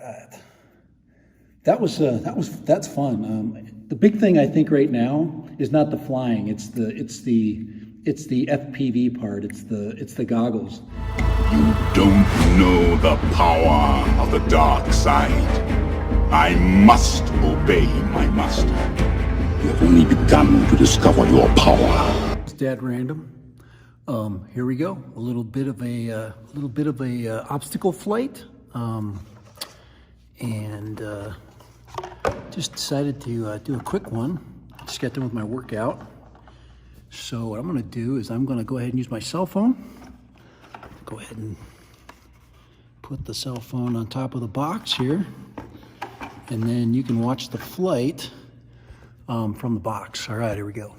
right. That's fun. The big thing I think right now is not the flying. It's the FPV part. It's the goggles. You don't know the power of the dark side. I must obey my master. You have only begun to discover your power. It's dead random. Here we go. A little bit of a obstacle flight, and just decided to do a quick one. Just got done with my workout. So what I'm going to do is I'm going to go ahead and use my cell phone. Go ahead and put the cell phone on top of the box here, and then you can watch the flight from the box. All right, here we go.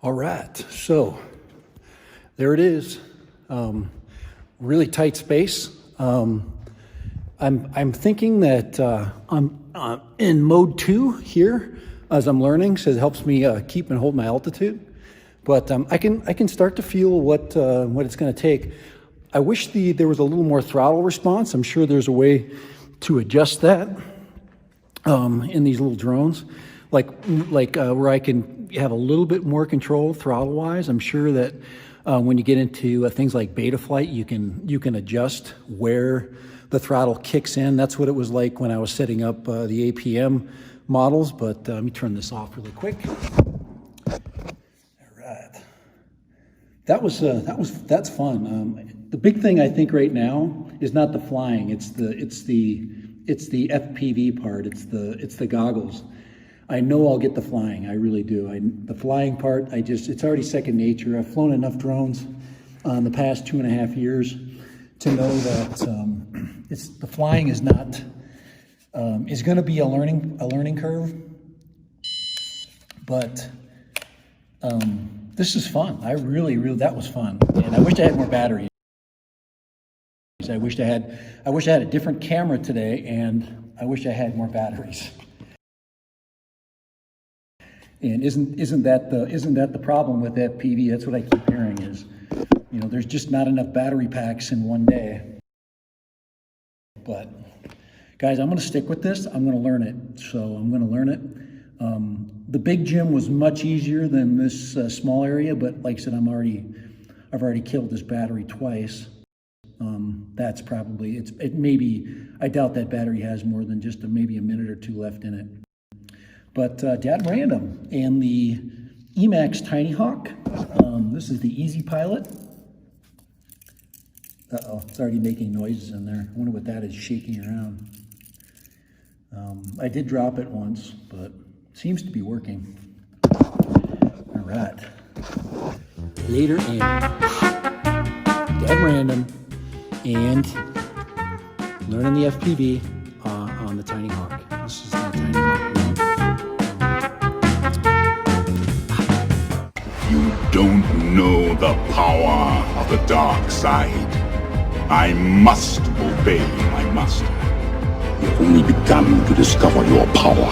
All right, so there it is. Really tight space. I'm thinking that I'm in mode 2 here as I'm learning, so it helps me keep and hold my altitude. But I can start to feel what it's going to take. I wish there was a little more throttle response. I'm sure there's a way to adjust that in these little drones, like where I can have a little bit more control throttle-wise. I'm sure that when you get into things like beta flight, you can adjust where the throttle kicks in. That's what it was like when I was setting up the APM models. But let me turn this off really quick. All right, that's fun. The big thing I think right now is not the flying. It's the FPV part. It's the goggles. I know I'll get the flying. I really do. The flying part, it's already second nature. I've flown enough drones in the past 2.5 years to know that the flying is not is going to be a learning curve. But this is fun. That was fun. And I wish I had more batteries. I wish I had a different camera today, and I wish I had more batteries. And isn't that the problem with FPV? That's what I keep hearing is, there's just not enough battery packs in one day. But guys, I'm going to stick with this. I'm going to learn it. So I'm going to learn it. The big gym was much easier than this small area, but like I said, I've already killed this battery twice. That's probably, it maybe, I doubt that battery has more than just maybe a minute or two left in it. But dad random, and the Emax Tiny Hawk. This is the Easy Pilot. Uh-oh, it's already making noises in there. I wonder what that is shaking around. I did drop it once, but it seems to be working. All right. Later in dead random and learning the FPV on the Tiny Hawk. This is the Tiny Hawk. You don't know the power of the dark side. I must obey my master. You've only begun to discover your power.